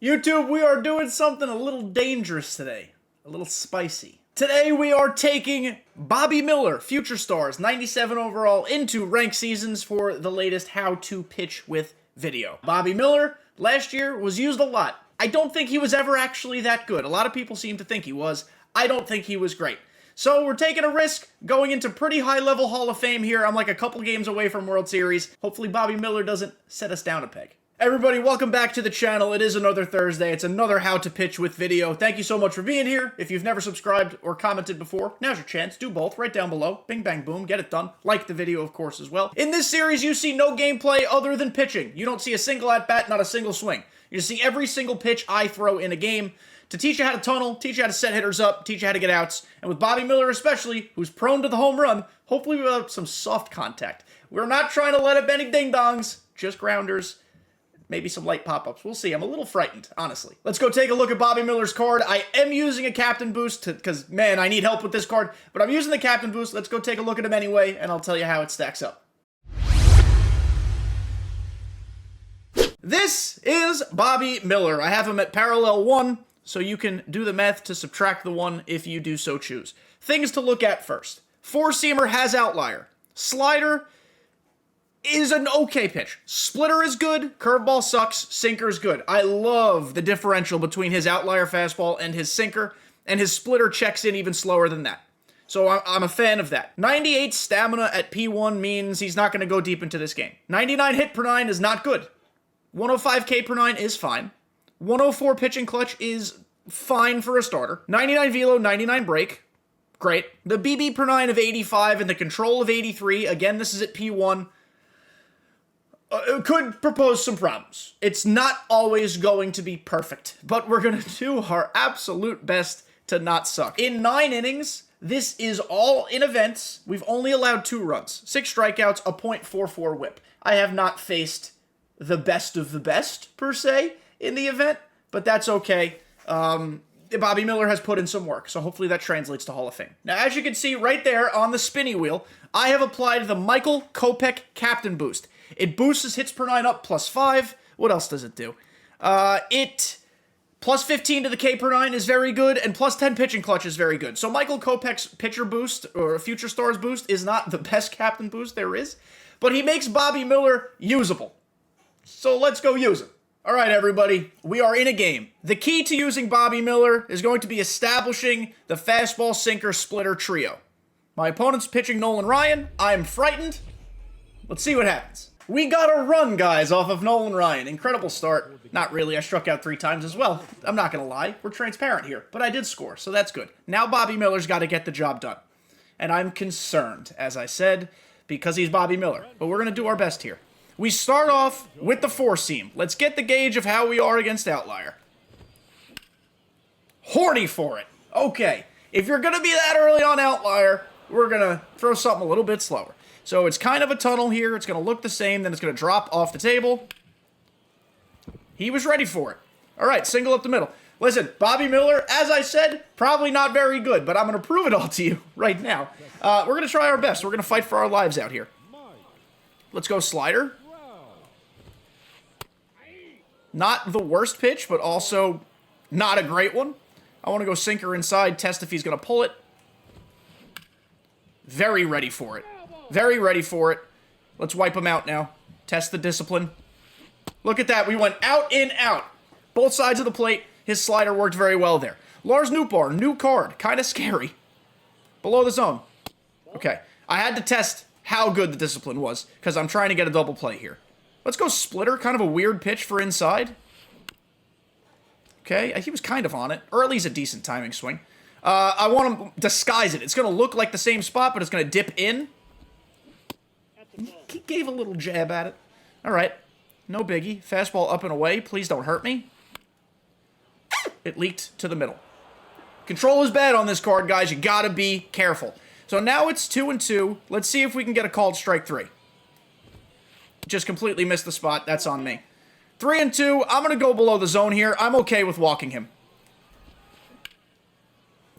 YouTube, we are doing something a little dangerous today. A little spicy. Today we are taking Bobby Miller, Future Stars, 97 overall, into ranked seasons for the latest How to Pitch with video. Bobby Miller, last year, was used a lot. I don't think he was ever actually that good. A lot of people seem to think he was. I don't think he was great. So we're taking a risk, going into pretty high-level Hall of Fame here. I'm like a couple games away from World Series. Hopefully Bobby Miller doesn't set us down a peg. Everybody, welcome back to the channel. It is another Thursday. It's another How to Pitch with video. Thank you so much for being here. If you've never subscribed or commented before, now's your chance. Do both right down below. Bing, bang, boom. Get it done. Like the video, of course, as well. In this series, you see no gameplay other than pitching. You don't see a single at-bat, not a single swing. You just see every single pitch I throw in a game to teach you how to tunnel, teach you how to set hitters up, teach you how to get outs. And with Bobby Miller especially, who's prone to the home run, hopefully we'll have some soft contact. We're not trying to let up any ding-dongs, just grounders. Maybe some light pop-ups. We'll see. I'm a little frightened, honestly. Let's go take a look at Bobby Miller's card. I am using a captain boost because, man, I need help with this card. But I'm using the captain boost. Let's go take a look at him anyway, and I'll tell you how it stacks up. This is Bobby Miller. I have him at parallel 1, so you can do the math to subtract the 1 if you do so choose. Things to look at first. Four-seamer has outlier. Slider is an okay pitch. Splitter is good, curveball sucks, sinker is good. I love the differential between his outlier fastball and his sinker, and his splitter checks in even slower than that. So I'm a fan of that. 98 stamina at P1 means he's not going to go deep into this game. 99 hit per 9 is not good. 105 K per 9 is fine. 104 pitching clutch is fine for a starter. 99 velo, 99 break. Great. The BB per 9 of 85 and the control of 83, again, this is at P1. Could propose some problems. It's not always going to be perfect, but we're going to do our absolute best to not suck. In 9 innings, this is all in events. We've only allowed 2 runs, 6 strikeouts, a .44 whip. I have not faced the best of the best, per se, in the event, but that's okay. Bobby Miller has put in some work, so hopefully that translates to Hall of Fame. Now, as you can see right there on the spinny wheel, I have applied the Michael Kopech Captain Boost. It boosts his hits per 9 up +5. What else does it do? It +15 to the K per 9 is very good, and +10 pitching clutch is very good. So Michael Kopech's pitcher boost, or Future Stars boost, is not the best captain boost there is, but he makes Bobby Miller usable. So let's go use him. All right, everybody, we are in a game. The key to using Bobby Miller is going to be establishing the fastball, sinker, splitter trio. My opponent's pitching Nolan Ryan. I'm frightened. Let's see what happens. We got a run, guys, off of Nolan Ryan. Incredible start. Not really. I struck out 3 times as well. I'm not going to lie. We're transparent here. But I did score, so that's good. Now Bobby Miller's got to get the job done. And I'm concerned, as I said, because he's Bobby Miller. But we're going to do our best here. We start off with the 4-seam. Let's get the gauge of how we are against outlier. Horny for it. Okay. If you're going to be that early on outlier, we're going to throw something a little bit slower. So it's kind of a tunnel here. It's going to look the same. Then it's going to drop off the table. He was ready for it. All right, single up the middle. Listen, Bobby Miller, as I said, probably not very good, but I'm going to prove it all to you right now. We're going to try our best. We're going to fight for our lives out here. Let's go slider. Not the worst pitch, but also not a great one. I want to go sinker inside, test if he's going to pull it. Very ready for it. Very ready for it. Let's wipe him out now. Test the discipline. Look at that. We went out, in, out. Both sides of the plate. His slider worked very well there. Lars Nootbaar, new card. Kind of scary. Below the zone. Okay. I had to test how good the discipline was because I'm trying to get a double play here. Let's go splitter. Kind of a weird pitch for inside. Okay. He was kind of on it. Or at least a decent timing swing. I want to disguise it. It's going to look like the same spot, but it's going to dip in. He gave a little jab at it. All right. No biggie. Fastball up and away. Please don't hurt me. It leaked to the middle. Control is bad on this card, guys. You got to be careful. So now it's 2-2. Let's see if we can get a called strike 3. Just completely missed the spot. That's on me. 3-2. I'm going to go below the zone here. I'm okay with walking him.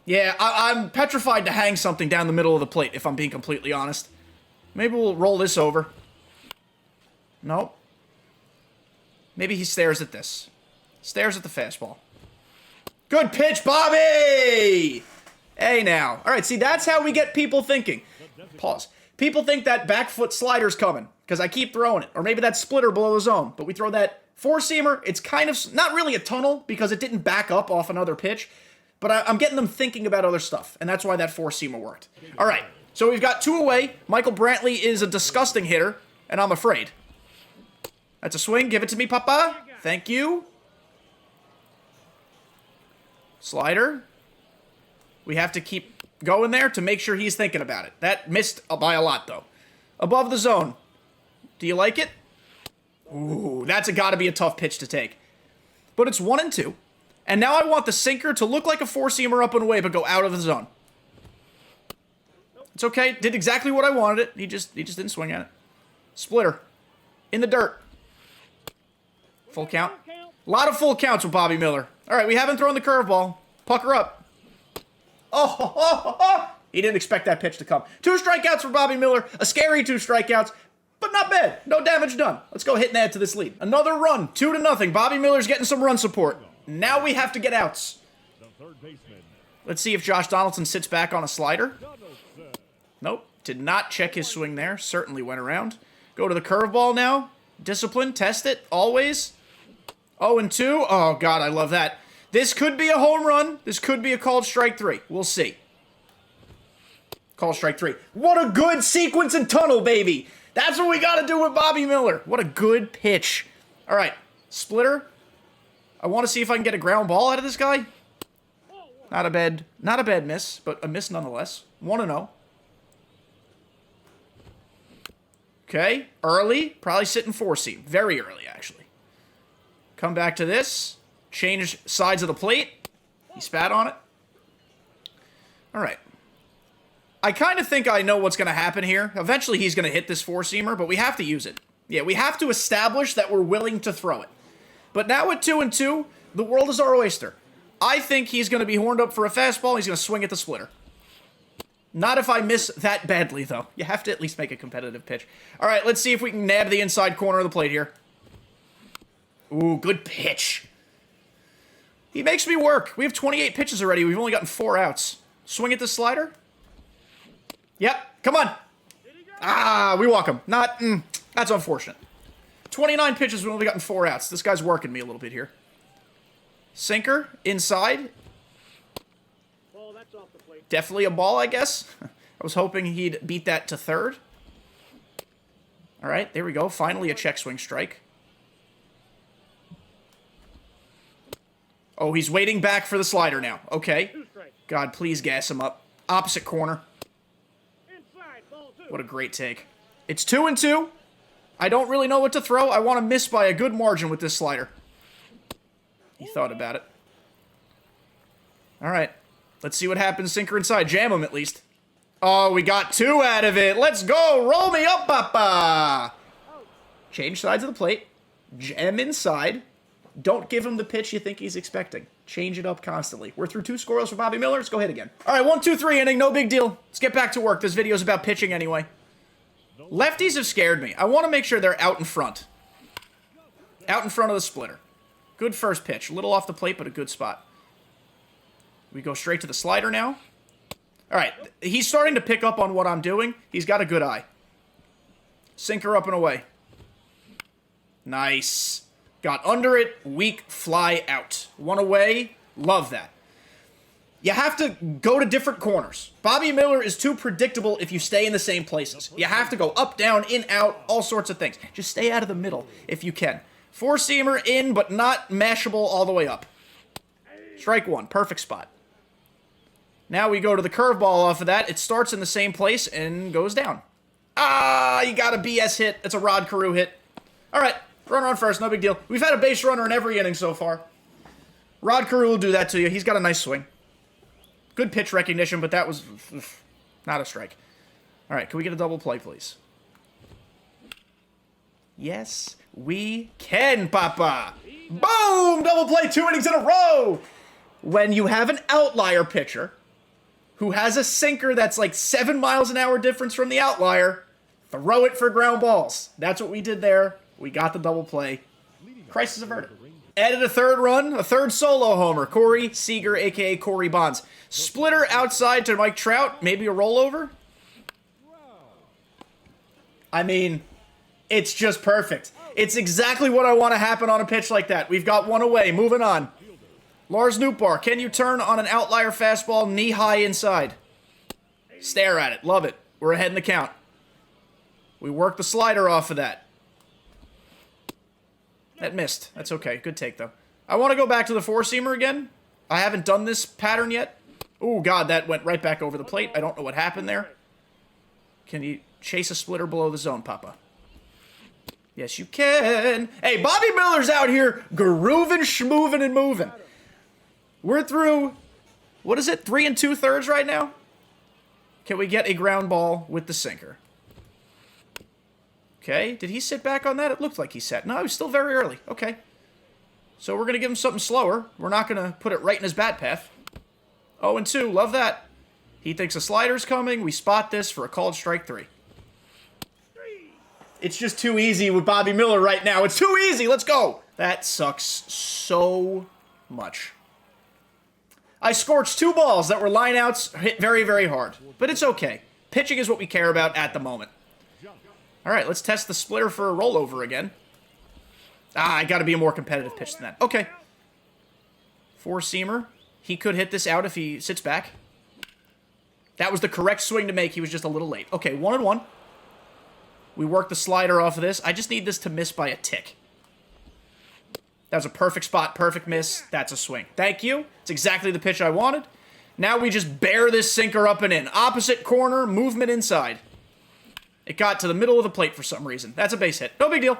Yeah, I'm petrified to hang something down the middle of the plate, if I'm being completely honest. Maybe we'll roll this over. Nope. Maybe he stares at this. Stares at the fastball. Good pitch, Bobby! Hey, now. All right, see, that's how we get people thinking. Pause. People think that back foot slider's coming because I keep throwing it. Or maybe that splitter below the zone. But we throw that four-seamer. It's kind of not really a tunnel because it didn't back up off another pitch. But I'm getting them thinking about other stuff. And that's why that four-seamer worked. All right, so we've got 2 away. Michael Brantley is a disgusting hitter, and I'm afraid. That's a swing. Give it to me, Papa. Thank you. Slider. We have to keep going there to make sure he's thinking about it. That missed by a lot, though. Above the zone. Do you like it? Ooh, that's gotta be a tough pitch to take. But it's 1-2. And now I want the sinker to look like a four-seamer up and away, but go out of the zone. It's okay. Did exactly what I wanted it. He just didn't swing at it. Splitter. In the dirt. Full count. A lot of full counts with Bobby Miller. All right, we haven't thrown the curveball. Pucker up. Oh, he didn't expect that pitch to come. 2 strikeouts for Bobby Miller. A scary 2 strikeouts, but not bad. No damage done. Let's go hit and add to this lead. Another run, 2-0. Bobby Miller's getting some run support. Now we have to get outs. Let's see if Josh Donaldson sits back on a slider. Nope, did not check his swing there. Certainly went around. Go to the curveball now. Discipline, test it, always. 0-2. Oh, God, I love that. This could be a home run. This could be a called strike 3. We'll see. Call strike 3. What a good sequence and tunnel, baby. That's what we got to do with Bobby Miller. What a good pitch. All right, splitter. I want to see if I can get a ground ball out of this guy. Not a bad miss, but a miss nonetheless. 1-0. Okay, early. Probably sitting 4-seam. Very early, actually. Come back to this. Change sides of the plate. He spat on it. All right. I kind of think I know what's going to happen here. Eventually, he's going to hit this four-seamer, but we have to use it. Yeah, we have to establish that we're willing to throw it. But now at 2-2, the world is our oyster. I think he's going to be horned up for a fastball. He's going to swing at the splitter. Not if I miss that badly, though. You have to at least make a competitive pitch. All right, let's see if we can nab the inside corner of the plate here. Ooh, good pitch. He makes me work. We have 28 pitches already. We've only gotten 4 outs. Swing at the slider. Yep, come on. Ah, we walk him. That's unfortunate. 29 pitches, we've only gotten 4 outs. This guy's working me a little bit here. Sinker, inside. Definitely a ball, I guess. I was hoping he'd beat that to third. All right, there we go. Finally a check swing strike. Oh, he's waiting back for the slider now. Okay. God, please gas him up. Opposite corner. What a great take. It's 2-2. I don't really know what to throw. I want to miss by a good margin with this slider. He thought about it. All right. Let's see what happens. Sinker inside. Jam him at least. Oh, we got 2 out of it. Let's go. Roll me up, papa. Change sides of the plate. Jam inside. Don't give him the pitch you think he's expecting. Change it up constantly. We're through 2 scoreless for Bobby Miller. Let's go hit again. All right, 1-2-3 inning. No big deal. Let's get back to work. This video's about pitching anyway. Lefties have scared me. I want to make sure they're out in front. Out in front of the splitter. Good first pitch. A little off the plate, but a good spot. We go straight to the slider now. All right, he's starting to pick up on what I'm doing. He's got a good eye. Sinker up and away. Nice. Got under it, weak, fly out. 1 away, love that. You have to go to different corners. Bobby Miller is too predictable if you stay in the same places. You have to go up, down, in, out, all sorts of things. Just stay out of the middle if you can. Four-seamer in, but not mashable all the way up. Strike 1, perfect spot. Now we go to the curveball off of that. It starts in the same place and goes down. Ah, you got a BS hit. It's a Rod Carew hit. All right. Runner on first, no big deal. We've had a base runner in every inning so far. Rod Carew will do that to you. He's got a nice swing. Good pitch recognition, but that was not a strike. All right, can we get a double play, please? Yes, we can, Papa. Boom! Double play, 2 innings in a row. When you have an outlier pitcher who has a sinker that's like 7 miles an hour difference from the outlier, throw it for ground balls. That's what we did there. We got the double play. Crisis averted. Added a third run, a third solo homer. Corey Seager, a.k.a. Corey Bonds. Splitter outside to Mike Trout. Maybe a rollover? I mean, it's just perfect. It's exactly what I want to happen on a pitch like that. We've got one away. Moving on. Lars Nootbaar, can you turn on an outlier fastball knee-high inside? Stare at it. Love it. We're ahead in the count. We work the slider off of that. That missed. That's okay. Good take, though. I want to go back to the four-seamer again. I haven't done this pattern yet. Oh, God, that went right back over the plate. I don't know what happened there. Can you chase a splitter below the zone, Papa? Yes, you can. Hey, Bobby Miller's out here grooving, schmooving, and moving. We're through, what is it, 3 2/3 right now? Can we get a ground ball with the sinker? Okay, did he sit back on that? It looked like he sat. No, he was still very early. Okay. So we're going to give him something slower. We're not going to put it right in his bat path. 0-2, love that. He thinks a slider's coming. We spot this for a called strike 3. It's just too easy with Bobby Miller right now. It's too easy. Let's go. That sucks so much. I scorched 2 balls that were lineouts, hit very, very hard. But it's okay. Pitching is what we care about at the moment. All right, let's test the splitter for a rollover again. I got to be a more competitive pitch than that. Okay. Four-seamer. He could hit this out if he sits back. That was the correct swing to make. He was just a little late. Okay, 1-1. We work the slider off of this. I just need this to miss by a tick. That was a perfect spot, perfect miss. That's a swing. Thank you. It's exactly the pitch I wanted. Now we just bear this sinker up and in. Opposite corner, movement inside. It got to the middle of the plate for some reason. That's a base hit. No big deal.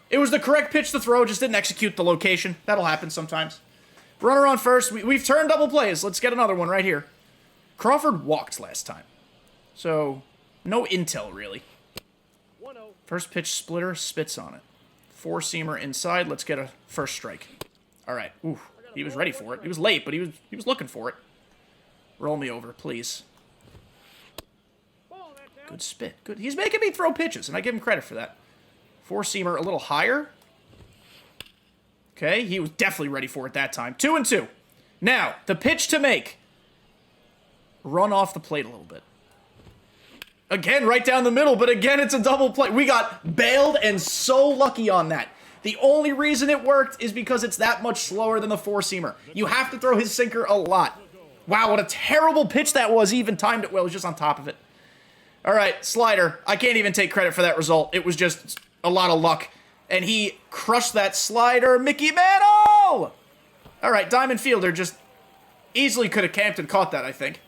It was the correct pitch to throw, just didn't execute the location. That'll happen sometimes. Runner on first. We've turned double plays. Let's get another one right here. Crawford walked last time. So, no intel, really. First pitch splitter, spits on it. Four-seamer inside. Let's get a first strike. All right. Ooh, he was ready for it. He was late, but he was looking for it. Roll me over, please. Good spit. Good. He's making me throw pitches, and I give him credit for that. Four-seamer a little higher. Okay, he was definitely ready for it that time. 2-2. Now, the pitch to make. Run off the plate a little bit. Again, right down the middle, but again, it's a double play. We got bailed and so lucky on that. The only reason it worked is because it's that much slower than the four-seamer. You have to throw his sinker a lot. Wow, what a terrible pitch that was. He even timed it well. He was just on top of it. All right, slider. I can't even take credit for that result. It was just a lot of luck. And he crushed that slider. Mickey Mantle! All right, Diamond Fielder just easily could have camped and caught that, I think.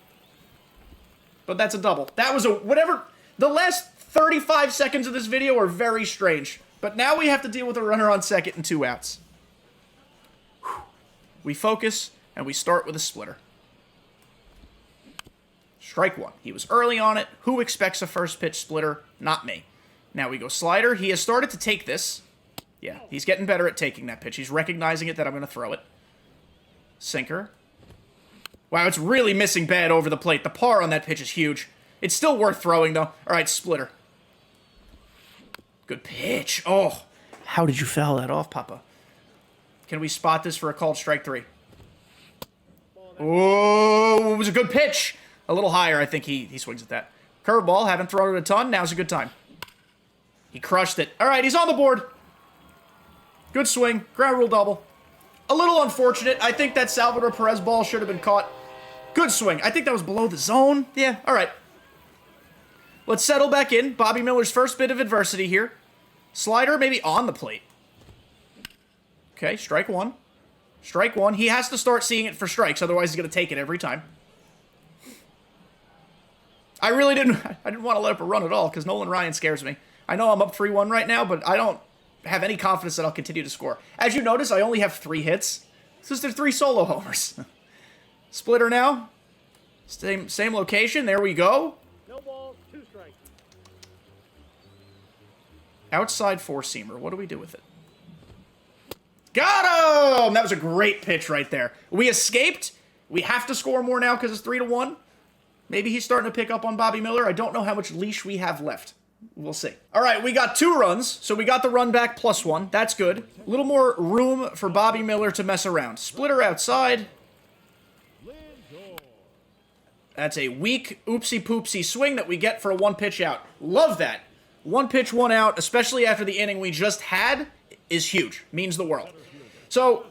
But that's a double. That was a whatever. The last 35 seconds of this video are very strange. But now we have to deal with a runner on second and 2 outs. Whew. We focus, and we start with a splitter. Strike 1. He was early on it. Who expects a first pitch splitter? Not me. Now we go slider. He has started to take this. Yeah, he's getting better at taking that pitch. He's recognizing it that I'm going to throw it. Sinker. Wow, it's really missing bad over the plate. The par on that pitch is huge. It's still worth throwing, though. All right, splitter. Good pitch. Oh, how did you foul that off, Papa? Can we spot this for a called strike 3? Oh, it was a good pitch. A little higher, I think he swings at that. Curveball, haven't thrown it a ton. Now's a good time. He crushed it. All right, he's on the board. Good swing. Ground rule double. A little unfortunate. I think that Salvador Perez ball should have been caught. Good swing. I think that was below the zone. Yeah, all right. Let's settle back in. Bobby Miller's first bit of adversity here. Slider maybe on the plate. Okay, strike 1. Strike 1. He has to start seeing it for strikes, otherwise he's going to take it every time. I didn't want to let up a run at all because Nolan Ryan scares me. I know I'm up 3-1 right now, but I don't have any confidence that I'll continue to score. As you notice, I only have 3 hits. Since there's 3 solo homers. Splitter now. Same location. There we go. No balls, 2 strikes. Outside 4-seamer. What do we do with it? Got him! That was a great pitch right there. We escaped. We have to score more now because it's 3-1. Maybe he's starting to pick up on Bobby Miller. I don't know how much leash we have left. We'll see. All right, we got 2 runs, so we got the run back +1. That's good. A little more room for Bobby Miller to mess around. Splitter outside. That's a weak oopsie-poopsie swing that we get for a 1-pitch out. Love that. 1 pitch, 1 out, especially after the inning we just had, is huge. Means the world. So,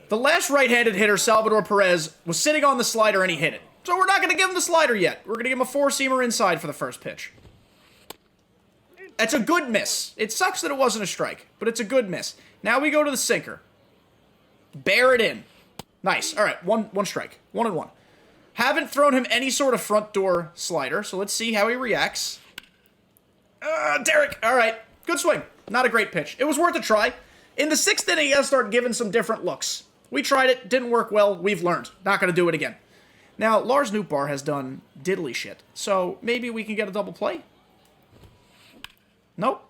the last right-handed hitter, Salvador Perez, was sitting on the slider and he hit it. So we're not going to give him the slider yet. We're going to give him a 4-seamer inside for the first pitch. That's a good miss. It sucks that it wasn't a strike, but it's a good miss. Now we go to the sinker. Bear it in. Nice. All right, one strike. 1-1. Haven't thrown him any sort of front door slider, so let's see how he reacts. Derek. All right. Good swing. Not a great pitch. It was worth a try. In the 6th inning, you gotta start giving some different looks. We tried it. Didn't work well. We've learned. Not gonna do it again. Now, Lars Nootbaar has done diddly shit, so maybe we can get a double play? Nope.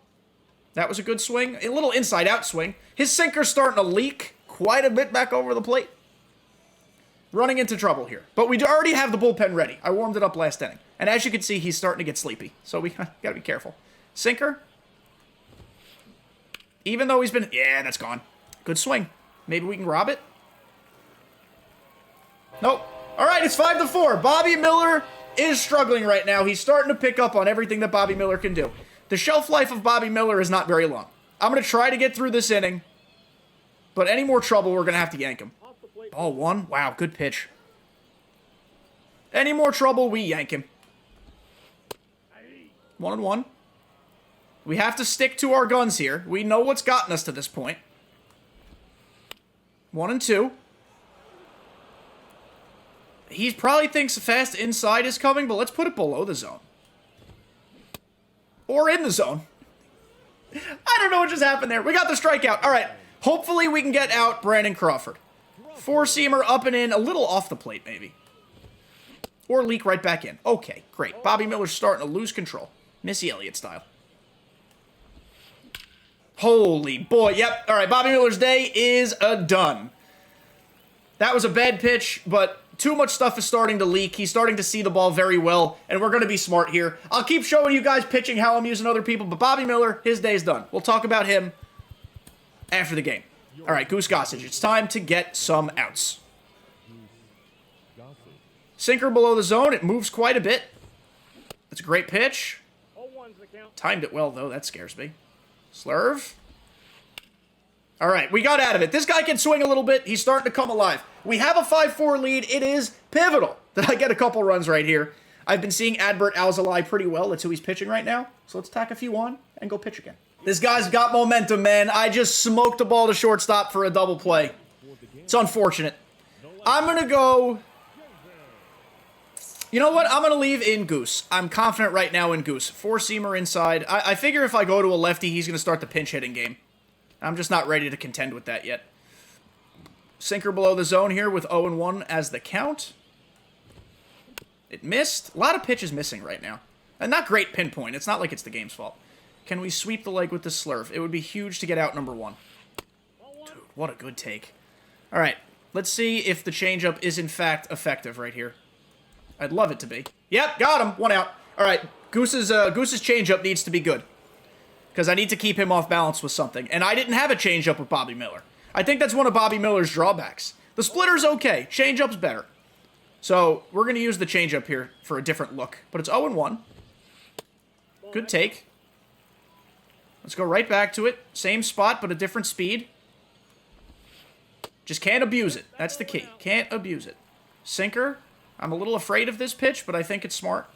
That was a good swing. A little inside-out swing. His sinker's starting to leak quite a bit back over the plate. Running into trouble here. But we already have the bullpen ready. I warmed it up last inning. And as you can see, he's starting to get sleepy. So we gotta be careful. Sinker. Even though he's been... Yeah, that's gone. Good swing. Maybe we can rob it? Nope. All right, it's 5-4. Bobby Miller is struggling right now. He's starting to pick up on everything that Bobby Miller can do. The shelf life of Bobby Miller is not very long. I'm going to try to get through this inning. But any more trouble, we're going to have to yank him. Ball 1. Wow, good pitch. Any more trouble, we yank him. 1-1. We have to stick to our guns here. We know what's gotten us to this point. 1-2. He probably thinks fast inside is coming, but let's put it below the zone. Or in the zone. I don't know what just happened there. We got the strikeout. All right. Hopefully we can get out Brandon Crawford. 4-seamer up and in, a little off the plate maybe. Or leak right back in. Okay, great. Bobby Miller's starting to lose control. Missy Elliott style. Holy boy. Yep. All right, Bobby Miller's day is done. That was a bad pitch, but too much stuff is starting to leak. He's starting to see the ball very well, and we're going to be smart here. I'll keep showing you guys pitching how I'm using other people, but Bobby Miller, his day's done. We'll talk about him after the game. All right, Goose Gossage, it's time to get some outs. Sinker below the zone. It moves quite a bit. That's a great pitch. Timed it well, though. That scares me. Slurve. All right, we got out of it. This guy can swing a little bit. He's starting to come alive. We have a 5-4 lead. It is pivotal that I get a couple runs right here. I've been seeing Adbert Alzolay pretty well. That's who he's pitching right now. So let's tack a few on and go pitch again. This guy's got momentum, man. I just smoked the ball to shortstop for a double play. It's unfortunate. I'm going to go... You know what? I'm going to leave in Goose. I'm confident right now in Goose. 4-seamer inside. I figure if I go to a lefty, he's going to start the pinch hitting game. I'm just not ready to contend with that yet. Sinker below the zone here with 0-1 as the count. It missed. A lot of pitches missing right now. And not great pinpoint. It's not like it's the game's fault. Can we sweep the leg with the slurve? It would be huge to get out number 1. Dude, what a good take. All right, let's see if the changeup is in fact effective right here. I'd love it to be. Yep, got him. 1 out. All right, Goose's changeup needs to be good. Because I need to keep him off balance with something. And I didn't have a changeup with Bobby Miller. I think that's one of Bobby Miller's drawbacks. The splitter's okay. Changeup's better. So we're going to use the changeup here for a different look. But it's 0-1. Good take. Let's go right back to it. Same spot, but a different speed. Just can't abuse it. That's the key. Can't abuse it. Sinker. I'm a little afraid of this pitch, but I think it's smart.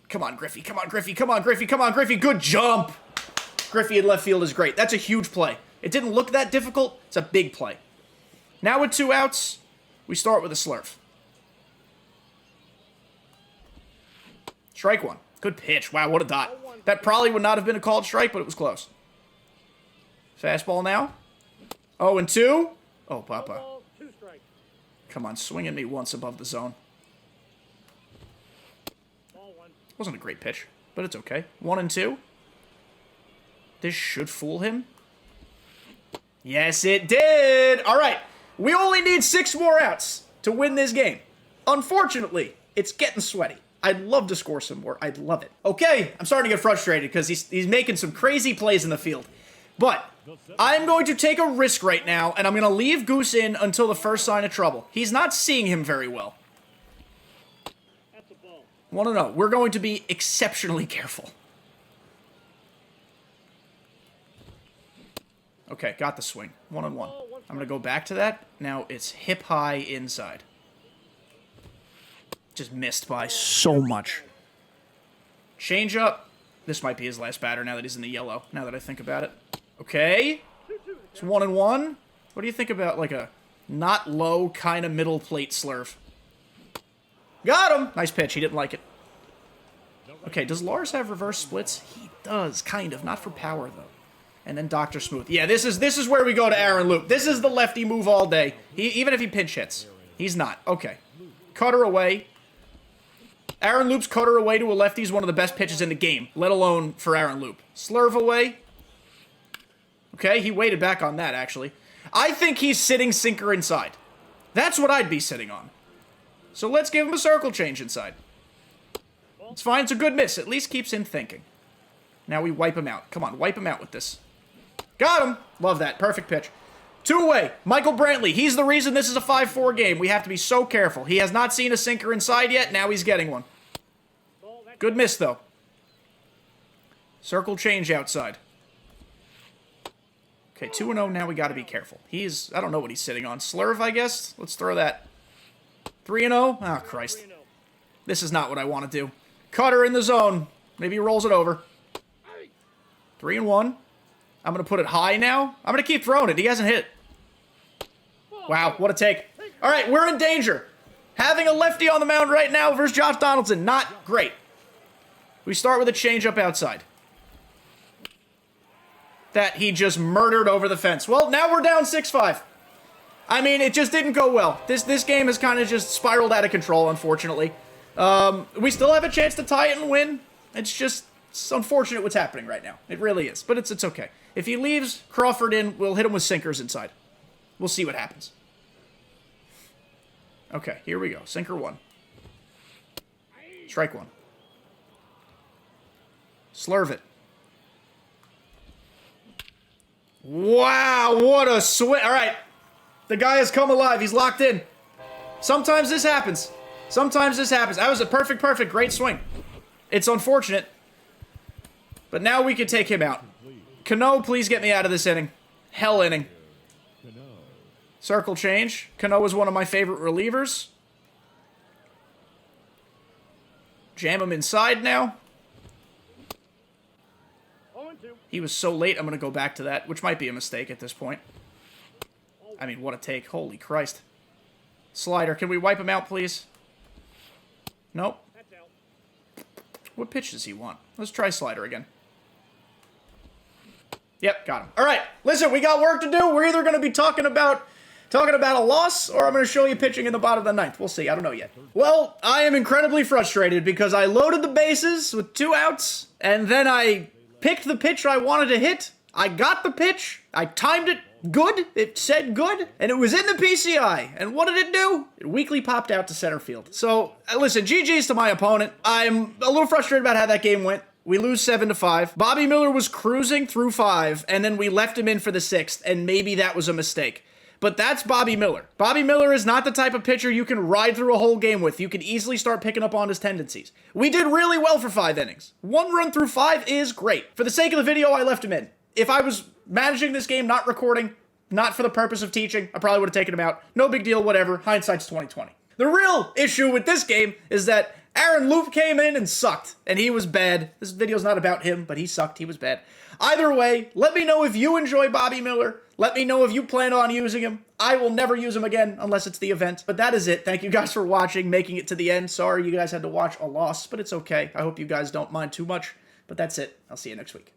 Come on, Griffey. Come on, Griffey. Come on, Griffey. Come on, Griffey. Good jump. Griffey in left field is great. That's a huge play. It didn't look that difficult. It's a big play. Now with 2 outs, we start with a slurve. Strike 1. Good pitch. Wow, what a dot. That probably would not have been a called strike, but it was close. Fastball now. 0-2. Oh, Papa. Come on, swing at me once above the zone. Wasn't a great pitch, but it's okay. 1-2. This should fool him. Yes, it did. All right. We only need 6 more outs to win this game. Unfortunately, it's getting sweaty. I'd love to score some more. I'd love it. Okay, I'm starting to get frustrated because he's making some crazy plays in the field. But I'm going to take a risk right now, and I'm going to leave Goose in until the first sign of trouble. He's not seeing him very well. 1-0. We're going to be exceptionally careful. Okay, got the swing. 1-1. I'm going to go back to that. Now it's hip high inside. Just missed by so much. Change up. This might be his last batter now that he's in the yellow, now that I think about it. Okay. It's 1-1. What do you think about, like, a not low, kind of middle plate slurve? Got him! Nice pitch. He didn't like it. Okay, does Lars have reverse splits? He does, kind of. Not for power, though. And then Dr. Smooth. Yeah, this is where we go to Aaron Loup. This is the lefty move all day. Even if he pinch hits. He's not. Okay. Cutter away. Aaron Loop's cutter away to a lefty is one of the best pitches in the game, let alone for Aaron Loop. Slurve away. Okay, he waited back on that, actually. I think he's sitting sinker inside. That's what I'd be sitting on. So let's give him a circle change inside. It's fine. It's a good miss. At least keeps him thinking. Now we wipe him out. Come on, wipe him out with this. Got him. Love that. Perfect pitch. 2 away. Michael Brantley. He's the reason this is a 5-4 game. We have to be so careful. He has not seen a sinker inside yet. Now he's getting one. Good miss, though. Circle change outside. Okay, 2-0. Now we got to be careful. I don't know what he's sitting on. Slurve, I guess? Let's throw that. 3-0. Oh, Christ. This is not what I want to do. Cutter in the zone. Maybe he rolls it over. 3-1. I'm going to put it high now. I'm going to keep throwing it. He hasn't hit it. Wow, what a take. All right, we're in danger. Having a lefty on the mound right now versus Josh Donaldson, not great. We start with a changeup outside. That he just murdered over the fence. Well, now we're down 6-5. I mean, it just didn't go well. This game has kind of just spiraled out of control, unfortunately. We still have a chance to tie it and win. It's unfortunate what's happening right now. It really is, but it's okay. If he leaves Crawford in, we'll hit him with sinkers inside. We'll see what happens. Okay, here we go. Sinker 1. Strike 1. Slurve it. Wow, what a swing. All right, the guy has come alive. He's locked in. Sometimes this happens. Sometimes this happens. That was a perfect, great swing. It's unfortunate. But now we can take him out. Cano, please get me out of this inning. Hell inning. Circle change. Cano is one of my favorite relievers. Jam him inside now. He was so late, I'm going to go back to that, which might be a mistake at this point. I mean, what a take. Holy Christ. Slider, can we wipe him out, please? Nope. What pitch does he want? Let's try slider again. Yep, got him. All right, listen, we got work to do. We're either going to be talking about a loss, or I'm going to show you pitching in the bottom of the ninth. We'll see. I don't know yet. Well, I am incredibly frustrated because I loaded the bases with 2 outs, and then I picked the pitch I wanted to hit. I got the pitch. I timed it good. It said good, and it was in the PCI. And what did it do? It weakly popped out to center field. So, listen, GG's to my opponent. I'm a little frustrated about how that game went. We lose 7-5. Bobby Miller was cruising through 5, and then we left him in for the 6th, and maybe that was a mistake. But that's Bobby Miller. Bobby Miller is not the type of pitcher you can ride through a whole game with. You can easily start picking up on his tendencies. We did really well for 5 innings. 1 run through 5 is great. For the sake of the video, I left him in. If I was managing this game, not recording, not for the purpose of teaching, I probably would have taken him out. No big deal, whatever. Hindsight's 20/20. The real issue with this game is that Aaron Loup came in and sucked, and he was bad. This video's not about him, but he sucked. He was bad. Either way, let me know if you enjoy Bobby Miller. Let me know if you plan on using him. I will never use him again unless it's the event. But that is it. Thank you guys for watching, making it to the end. Sorry you guys had to watch a loss, but it's okay. I hope you guys don't mind too much. But that's it. I'll see you next week.